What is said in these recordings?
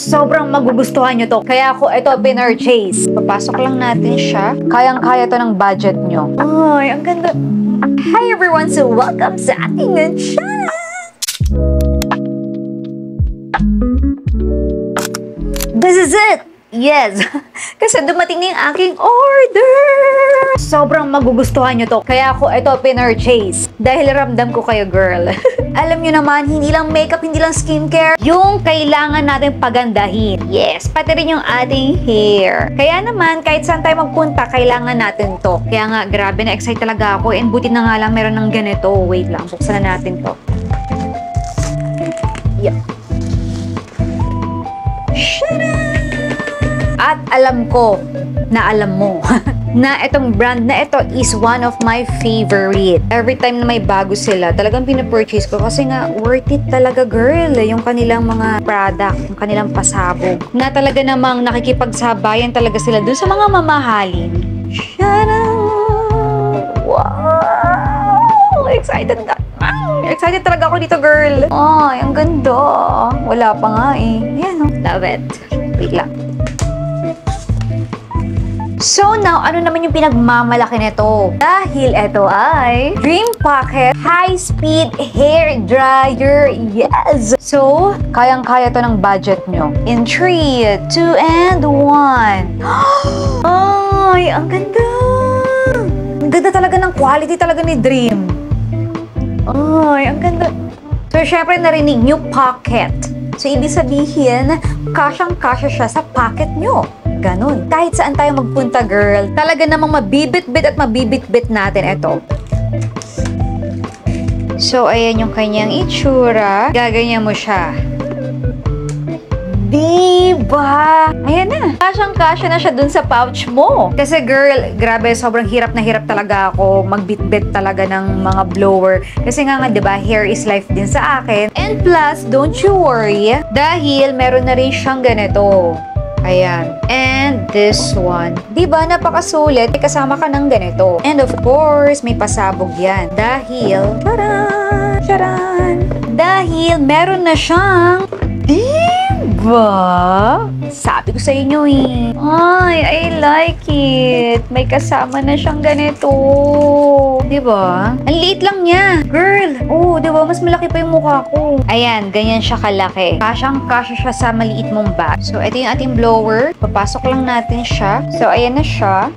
Sobrang magugustuhan nyo to. Kaya ako ito pinurchase. Papasok lang natin siya. Kayang-kaya to ng budget nyo. Ay, ang ganda. Hi everyone! So welcome sa ating channel! This is it! Yes! Kasi dumating na yung aking order! Sobrang magugustuhan nyo to. Kaya ako ito pinurchase. Dahil ramdam ko kayo, girl. Alam nyo naman, hindi lang makeup, hindi lang skincare. Yung kailangan natin pagandahin. Yes, pati rin yung ating hair. Kaya naman, kahit saan tayo magpunta, kailangan natin to. Kaya nga, grabe na excite talaga ako. And buti na nga lang meron ng ganito. Wait lang, buksan na natin to. Yeah. At alam ko na alam mo na itong brand na ito is one of my favorite. Every time na may bago sila, talagang pinapurchase ko kasi nga worth it talaga, girl. Yung kanilang mga product, yung kanilang pasabog. Na talaga namang nakikipagsabayan talaga sila dun sa mga mamahalin. Wow! Excited na. Excited talaga ako dito, girl. Ay, ang ganda. Wala pa nga eh. Yan, oh. Love it. Wait lang. So now, ano naman yung pinagmamalaki nito? Dahil ito ay Dream Pocket High Speed Hair Dryer. Yes! So, kayang-kaya to ng budget nyo. In 3, 2, and 1. Ay, ang ganda! Ang ganda talaga ng quality talaga ni Dream. Ay, ang ganda. So, syempre narinig nyo pocket. So, ibig sabihin, kasyang-kasya siya sa pocket nyo. Ganon. Kahit saan tayo magpunta, girl, talaga namang mabibit-bit at mabibit-bit natin ito. So, ayan yung kanyang itsura. Gaganyan mo siya. Diba? Ayan na. Kasyang-kasya na siya dun sa pouch mo. Kasi girl, grabe, sobrang hirap na hirap talaga ako magbit-bit talaga ng mga blower. Kasi nga, diba, hair is life din sa akin. And plus, don't you worry, dahil meron na rin siyang ganito. Ayan. And this one. Diba, napakasulit. May kasama ka ng ganito. And of course, may pasabog yan. Dahil, charan! Charan! Dahil meron na siyang, diba? Sabi ko sa inyo eh. Ay, I like it. May kasama na siyang ganito. Diba? Ang liit lang niya. Girl, oh, diba? Mas malaki pa yung mukha ko. Ayan, ganyan siya kalaki. Kasyang-kasya siya sa maliit mong bag. So, ito yung ating blower. Papasok lang natin siya. So, ayan na siya.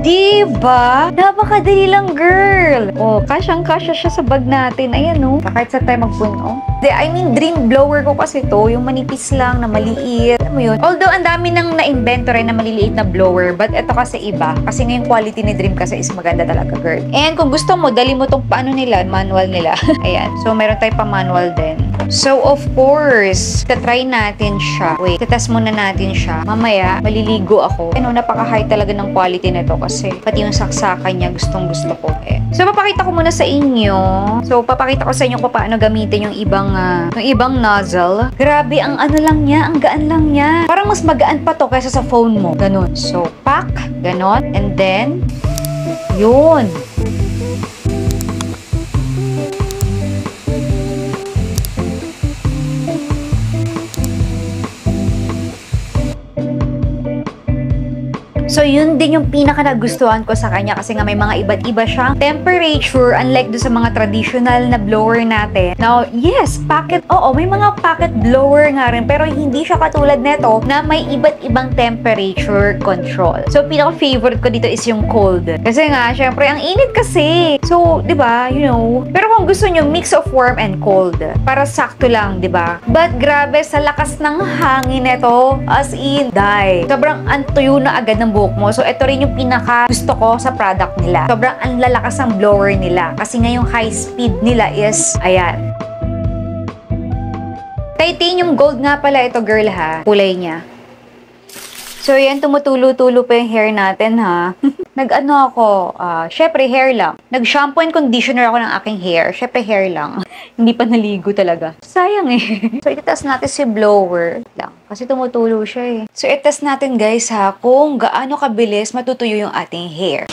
Diba? Napakadali lang, girl. Oh, kasyang-kasya siya sa bag natin. Ayan, oh. Kahit saan tayo magpuno. I mean, Dream blower ko kasi to. Yung manipis lang, na maliit. Alam mo yun? Although, ang dami nang na-invento rin na maliliit na blower. But ito kasi iba. Kasi ngayong quality ni Dream kasi is maganda talaga, girl. And kung gusto mo, dali mo tong paano nila, manual nila. Ayan. So, meron tayo pa manual din. So, of course, tatry natin siya. Wait, tatest muna natin siya. Mamaya, maliligo ako. Ano, napaka-high talaga ng quality nito kasi pati yung saksakan niya, gustong-gusto ko eh. So, papakita ko muna sa inyo. So, papakita ko sa inyo kung paano gamitin yung ibang nozzle. Grabe, ang ano lang niya, ang gaan lang niya. Parang mas magaan pa to kaysa sa phone mo. Ganun. So, pack, ganon. And then, yun. So, yun din yung pinaka-nagustuhan ko sa kanya kasi nga may mga iba't iba siyang temperature unlike do sa mga traditional na blower natin. Now, yes, pocket, oo, may mga pocket blower nga rin pero hindi siya katulad neto na may iba't ibang temperature control. So, pinaka-favorite ko dito is yung cold. Kasi nga, syempre, ang init kasi. So, di ba, you know, pero kung gusto nyo, mix of warm and cold. Para sakto lang, di ba? But grabe, sa lakas ng hangin neto, as in, die. Sobrang antuyo na agad ng buhok mo. So, ito rin yung pinaka gusto ko sa product nila. Sobrang ang lalakas ng blower nila. Kasi nga yung high speed nila is, ayan. Titanium gold nga pala ito, girl, ha. Kulay niya. So, yan, tumutulo-tulo pa yung hair natin, ha. Nag-ano ako, syempre, hair lang. Nag-shampoo and conditioner ako ng aking hair. Syempre, hair lang. Hindi pa naligo talaga. Sayang eh. So, itatest natin si blower lang. Kasi tumutulo siya eh. So, itatest natin, guys, ha, kung gaano kabilis matutuyo yung ating hair.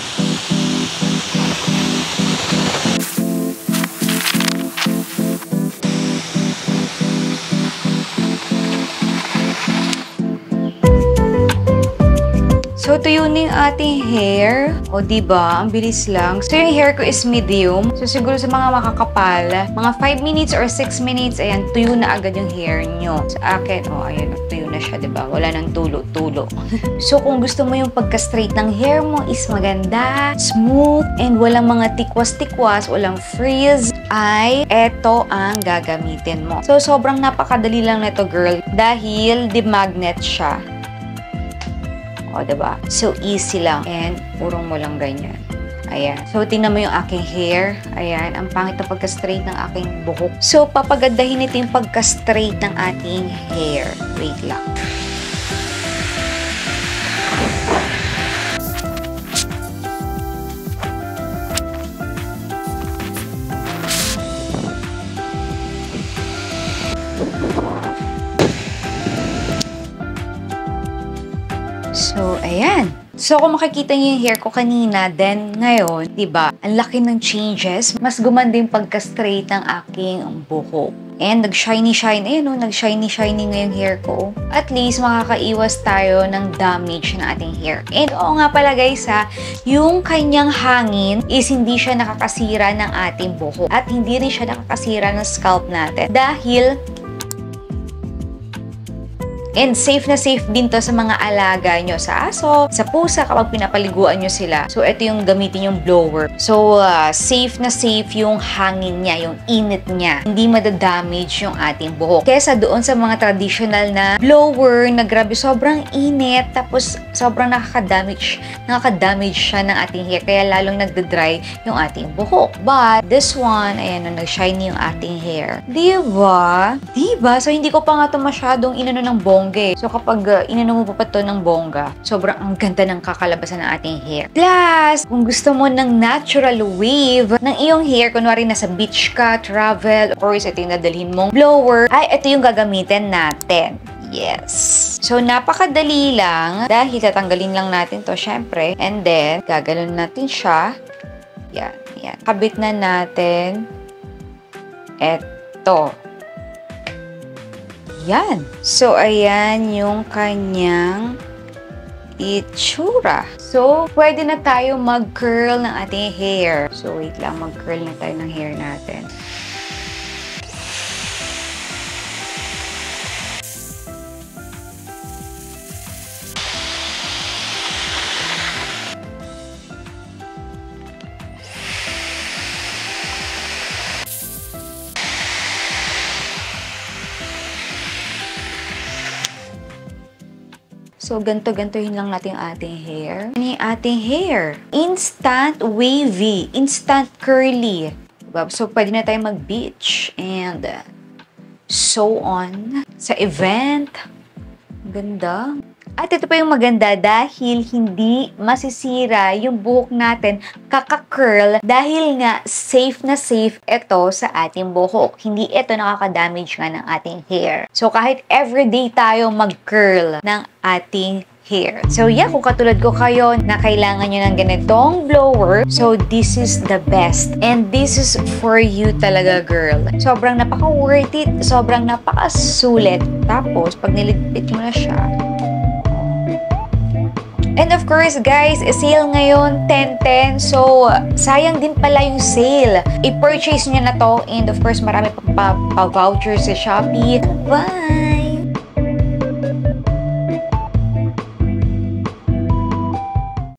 So, tuyo na yung ating hair. O, diba? Ang bilis lang. So, yung hair ko is medium. So, siguro sa mga makakapal, mga 5 minutes or 6 minutes, ayan, tuyo na agad yung hair nyo. Sa akin, ayan, tuyo na siya, diba? Wala nang tulo-tulo. So, kung gusto mo yung pagka-straight ng hair mo is maganda, smooth, and walang mga tikwas-tikwas, walang frizz, ay eto ang gagamitin mo. So, sobrang napakadali lang nito, girl, dahil di-magnet siya. O, diba? So, easy lang. And, purong mo lang ganyan. Ayan. So, tingnan mo yung aking hair. Ayan. Ang pangit na pagka-straight ng aking buhok. So, papagandahin ito yung pagka-straight ng ating hair. Wait lang. So, ayan. So, kung makikita niyo yung hair ko kanina, then ngayon, diba, ang laki ng changes. Mas gumanda yung pagka-straight ng aking buhok. And nag-shiny-shine, ayun o, nag-shiny-shiny ngayong hair ko. At least, makakaiwas tayo ng damage ng ating hair. And oo nga pala guys ha, yung kanyang hangin is hindi siya nakakasira ng ating buhok. At hindi rin siya nakakasira ng scalp natin. Dahil and safe na safe din to sa mga alaga nyo, sa aso, sa pusa kapag pinapaliguan nyo sila. So, ito yung gamitin yung blower. So, safe na safe yung hangin niya, yung init niya. Hindi madadamage yung ating buhok. Kesa doon sa mga traditional na blower na grabe, sobrang init, tapos sobrang nakaka-damage siya ng ating hair. Kaya lalong nagda-dry yung ating buhok. But, this one, ayan, nag-shiny yung ating hair. Diba? Diba? So, hindi ko pa nga ito masyadong inano ng bongga. So, kapag inano mo pa ito ng bongga, sobrang ang ganda ng kakalabasan ng ating hair. Plus, kung gusto mo ng natural wave ng iyong hair, kunwari nasa beach ka, travel, or ito yung nadalhin mong blower, ay ito yung gagamitin natin. Yes. So, napakadali lang dahil tatanggalin lang natin to syempre. And then, gagalon natin siya. Yan, yan. Kabit na natin. Eto. Yan. So, ayan yung kanyang itsura. So, pwede na tayo mag-curl ng ating hair. So, wait lang. Mag-curl na tayo ng hair natin. So, ganto-gantohin lang natin ang ating hair. Ano yung ating hair? Instant wavy. Instant curly. Diba? So, pwede na tayo mag-beach. And so on. Sa event. Ganda. At ito pa yung maganda dahil hindi masisira yung buhok natin kaka-curl dahil nga safe na safe ito sa ating buhok. Hindi ito nakaka-damage nga ng ating hair. So kahit everyday tayo mag-curl ng ating hair. So yeah, kung katulad ko kayo na kailangan nyo ng ganitong blower, so this is the best. And this is for you talaga, girl. Sobrang napaka-worth it. Sobrang napaka-sulit. Tapos, pag niligpit mo na siya, and of course, guys, sale ngayon, 10-10. So, sayang din pala yung sale. I-purchase nyo na to. And of course, marami pa vouchers sa Shopee. Bye!